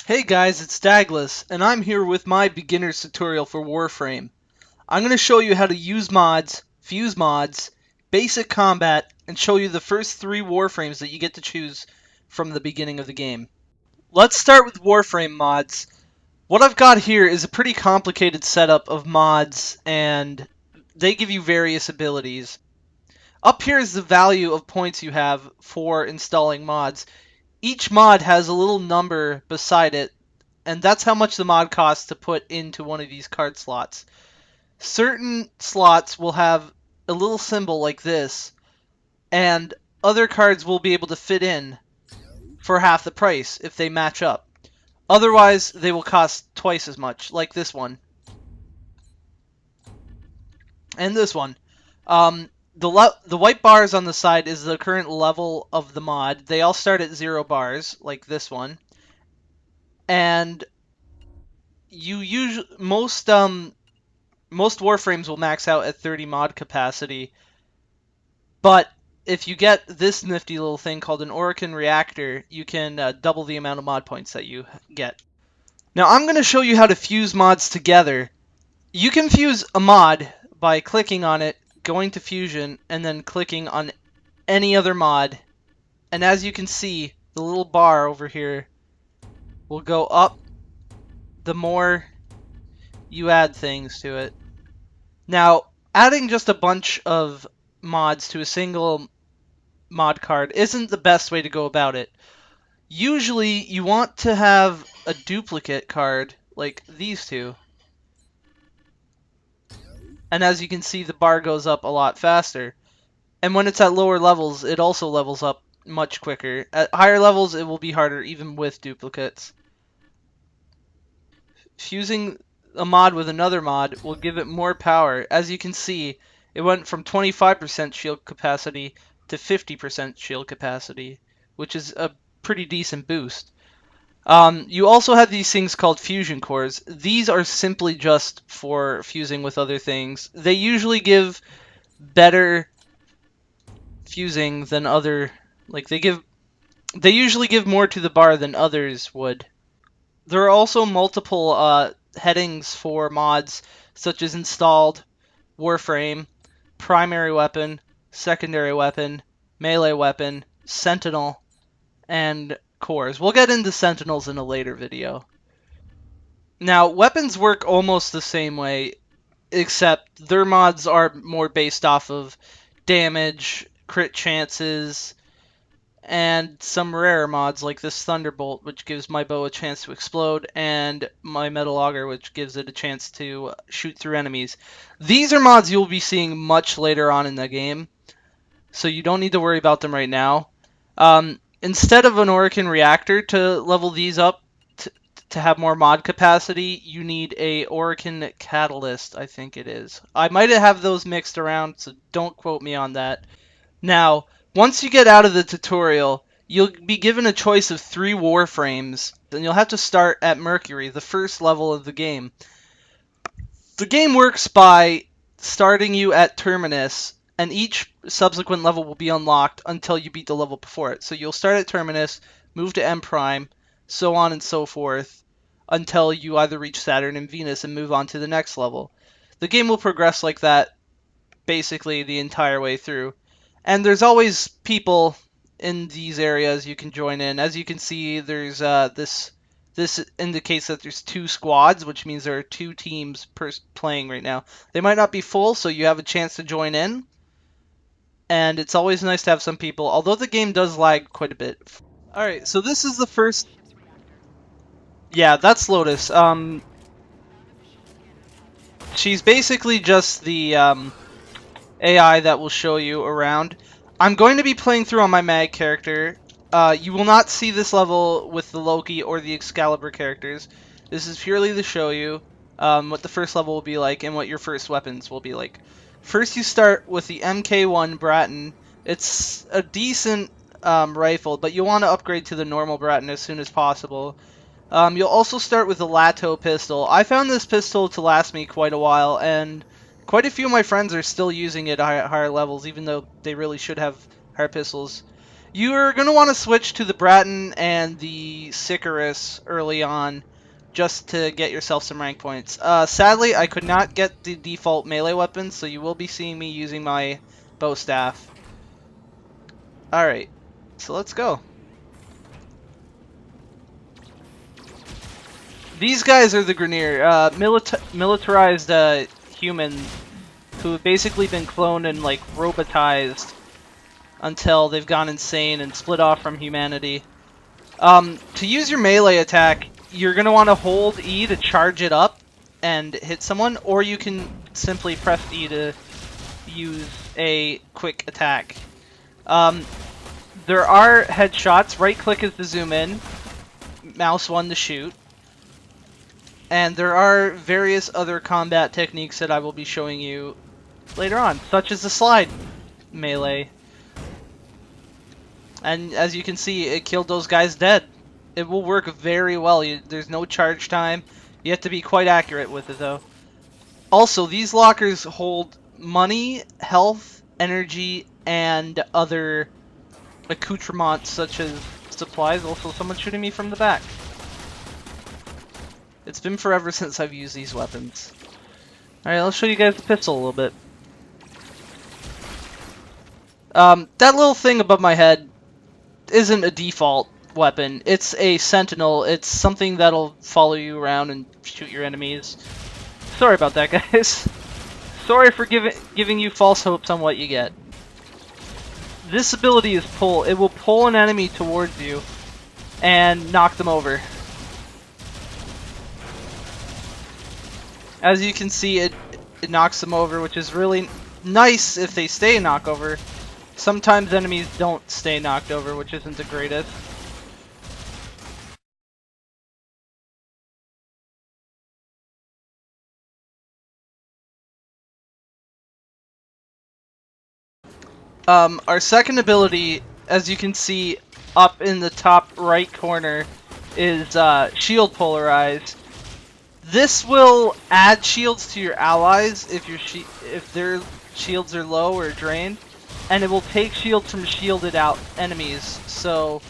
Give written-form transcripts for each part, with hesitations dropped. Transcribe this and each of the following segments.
Hey guys, it's Douglas, and I'm here with my beginner's tutorial for Warframe. I'm going to show you how to use mods, fuse mods, basic combat, and show you the first 3 Warframes that you get to choose from the beginning of the game. Let's start with Warframe mods. What I've got here is a pretty complicated setup of mods, and they give you various abilities. Up here is the value of points you have for installing mods. Each mod has a little number beside it, and that's how much the mod costs to put into one of these card slots. Certain slots will have a little symbol like this, and other cards will be able to fit in for half the price if they match up. Otherwise, they will cost twice as much, like this one. And this one. The white bars on the side is the current level of the mod. They all start at 0 bars, like this one. And you usually most Warframes will max out at 30 mod capacity, but if you get this nifty little thing called an Orokin reactor, you can double the amount of mod points that you get. Now I'm going to show you how to fuse mods together. You can fuse a mod by clicking on it, going to fusion, and then clicking on any other mod. And as you can see, the little bar over here will go up the more you add things to it. Now, adding just a bunch of mods to a single mod card isn't the best way to go about it. Usually, you want to have a duplicate card, like these two. And as you can see, the bar goes up a lot faster. And when it's at lower levels, it also levels up much quicker. At higher levels, it will be harder, even with duplicates. Fusing a mod with another mod will give it more power. As you can see, it went from 25% shield capacity to 50% shield capacity, which is a pretty decent boost. You also have these things called fusion cores. These are simply just for fusing with other things. They usually give better fusing than other, they usually give more to the bar than others would. There are also multiple headings for mods, such as installed, Warframe, primary weapon, secondary weapon, melee weapon, sentinel, and cores. We'll get into sentinels in a later video. Now, weapons work almost the same way, except their mods are more based off of damage, crit chances, and some rarer mods like this Thunderbolt, which gives my bow a chance to explode, and my Metal Auger, which gives it a chance to shoot through enemies. These are mods you'll be seeing much later on in the game, so you don't need to worry about them right now. Instead of an Orokin reactor to level these up to have more mod capacity, you need a Orokin catalyst, I think it is. I might have those mixed around, so don't quote me on that. Now, once you get out of the tutorial, you'll be given a choice of 3 Warframes, and you'll have to start at Mercury, the first level of the game. The game works by starting you at Terminus, and each subsequent level will be unlocked until you beat the level before it. So you'll start at Terminus, move to M Prime, so on and so forth, until you either reach Saturn and Venus and move on to the next level. The game will progress like that basically the entire way through. And there's always people in these areas you can join in. As you can see, there's this indicates that there's 2 squads, which means there are 2 teams playing right now. They might not be full, so you have a chance to join in. And it's always nice to have some people, although the game does lag quite a bit. Alright, so this is the first... Yeah, that's Lotus. She's basically just the AI that will show you around. I'm going to be playing through on my Mag character. You will not see this level with the Loki or the Excalibur characters. This is purely to show you what the first level will be like and what your first weapons will be like. First you start with the MK1 Bratton. It's a decent rifle, but you'll want to upgrade to the normal Bratton as soon as possible. You'll also start with the Lato pistol. I found this pistol to last me quite a while, and quite a few of my friends are still using it at higher levels, even though they really should have higher pistols. You're going to want to switch to the Bratton and the Sicarus early on just to get yourself some rank points. Sadly, I could not get the default melee weapons, so you will be seeing me using my bow staff. Alright, so let's go. These guys are the Grineer, militarized humans who have basically been cloned and like robotized until they've gone insane and split off from humanity. To use your melee attack, you're going to want to hold E to charge it up and hit someone, or you can simply press E to use a quick attack. There are headshots. Right click is to zoom in, mouse 1 to shoot. And there are various other combat techniques that I will be showing you later on, such as the slide melee. And as you can see, it killed those guys dead. It will work very well. There's no charge time. You have to be quite accurate with it, though. Also, these lockers hold money, health, energy, and other accoutrements such as supplies. Also, someone shooting me from the back. It's been forever since I've used these weapons. Alright, I'll show you guys the pistol a little bit. That little thing above my head isn't a default weapon. It's a sentinel. It's something that'll follow you around and shoot your enemies. Sorry about that, guys. Sorry for giving you false hopes on what you get. This ability is pull. It will pull an enemy towards you and knock them over. As you can see, it knocks them over, which is really nice if they stay knocked over. Sometimes enemies don't stay knocked over, which isn't the greatest. Our second ability, as you can see up in the top right corner, is Shield Polarize. This will add shields to your allies if their shields are low or drained, and it will take shields from shielded out enemies. So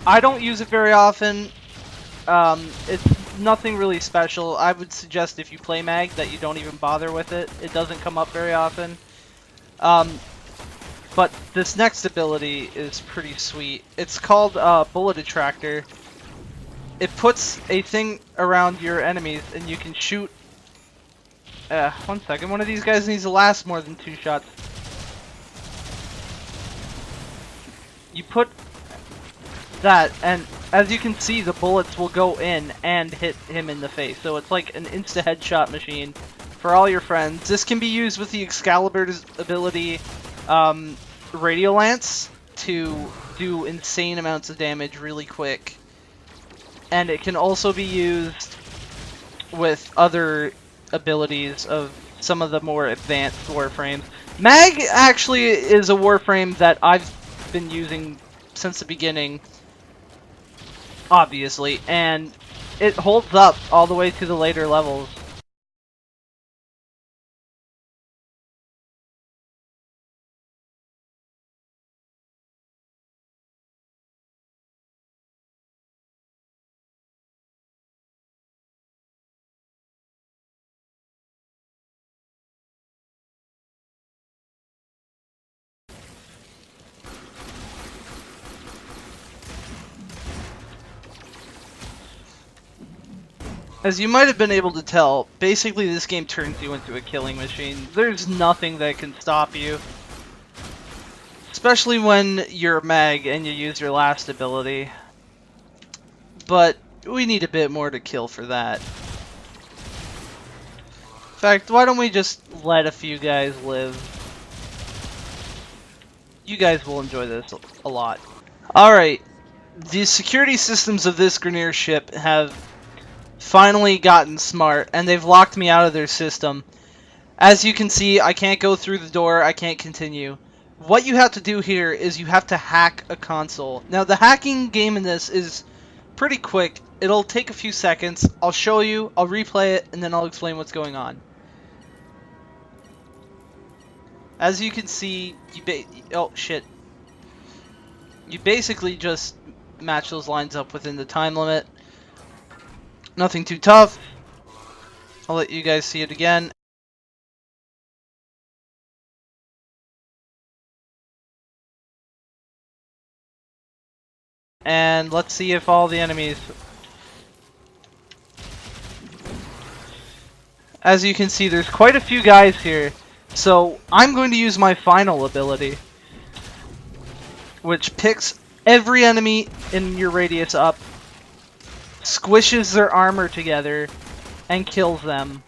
I don't use it very often. It's nothing really special. I would suggest if you play mag that you don't even bother with it. It doesn't come up very often. But this next ability is pretty sweet. It's called Bullet Attractor. It puts a thing around your enemies and you can shoot... one second, one of these guys needs to last more than 2 shots. You put that, and as you can see, the bullets will go in and hit him in the face. So it's like an insta-headshot machine for all your friends. This can be used with the Excalibur's ability, Radio Lance, to do insane amounts of damage really quick. And it can also be used with other abilities of some of the more advanced Warframes. Mag actually is a Warframe that I've been using since the beginning, obviously, and it holds up all the way to the later levels. As you might have been able to tell, basically this game turns you into a killing machine. There's nothing that can stop you. Especially when you're a mag and you use your last ability. But we need a bit more to kill for that. In fact, why don't we just let a few guys live? You guys will enjoy this a lot. Alright, the security systems of this Grineer ship have finally gotten smart, and they've locked me out of their system. As you can see, I can't go through the door, I can't continue. What you have to do here is you have to hack a console. Now, the hacking game in this is pretty quick. It'll take a few seconds. I'll show you, I'll replay it, and then I'll explain what's going on. As you can see, oh shit. You basically just match those lines up within the time limit. Nothing too tough. I'll let you guys see it again. And let's see if all the enemies... As you can see, there's quite a few guys here. So I'm going to use my final ability, which picks every enemy in your radius up, squishes their armor together, and kills them.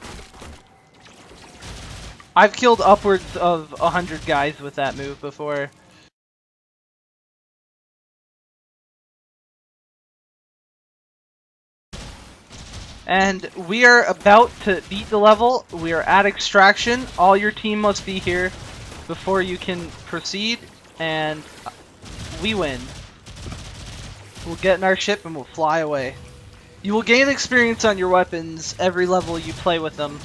I've killed upwards of 100 guys with that move before. And we are about to beat the level. We are at extraction. All your team must be here before you can proceed, and we win. We'll get in our ship and we'll fly away. You will gain experience on your weapons every level you play with them.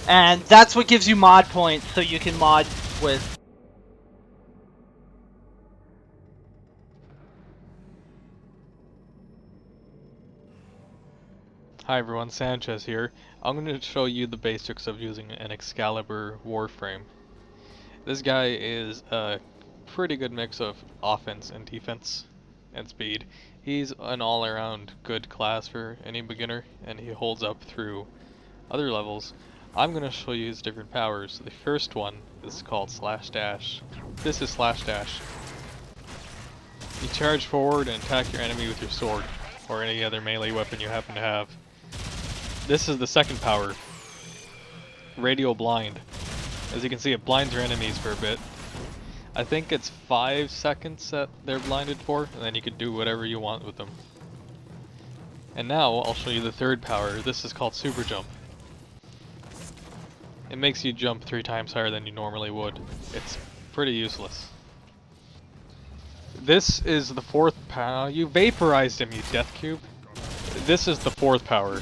And that's what gives you mod points, so you can mod with. Hi everyone, Sanchez here. I'm going to show you the basics of using an Excalibur Warframe. This guy is a pretty good mix of offense and defense and speed. He's an all-around good class for any beginner, and he holds up through other levels. I'm going to show you his different powers. The first one is called Slash Dash. This is Slash Dash. You charge forward and attack your enemy with your sword, or any other melee weapon you happen to have. This is the second power, Radial Blind. As you can see, it blinds your enemies for a bit. I think it's 5 seconds that they're blinded for, and then you can do whatever you want with them. And now, I'll show you the third power. This is called Super Jump. It makes you jump 3 times higher than you normally would. It's pretty useless. This is the fourth power. You vaporized him, you death cube. This is the fourth power.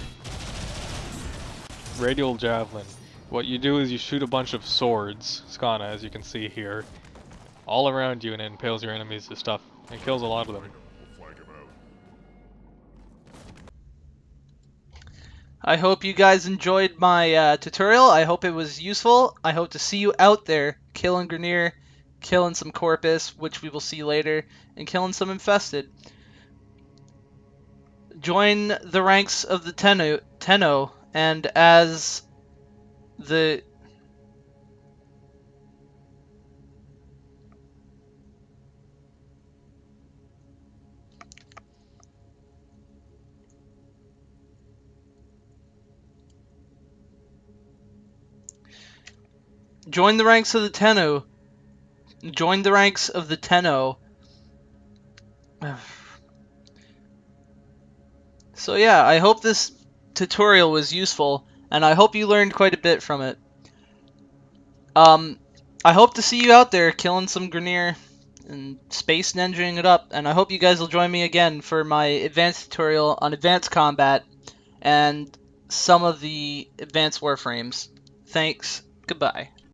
Radial Javelin. What you do is you shoot a bunch of swords, Skana, as you can see here, all around you, and it impales your enemies to stuff, and kills a lot of them. I hope you guys enjoyed my tutorial. I hope it was useful. I hope to see you out there killing Grineer, killing some Corpus, which we will see later, and killing some Infested. Join the ranks of the Tenno, and as the... Join the ranks of the Tenno. Join the ranks of the Tenno. So yeah, I hope this tutorial was useful, and I hope you learned quite a bit from it. I hope to see you out there killing some Grineer and space ninjaing it up, and I hope you guys will join me again for my advanced tutorial on advanced combat and some of the advanced Warframes. Thanks. Goodbye.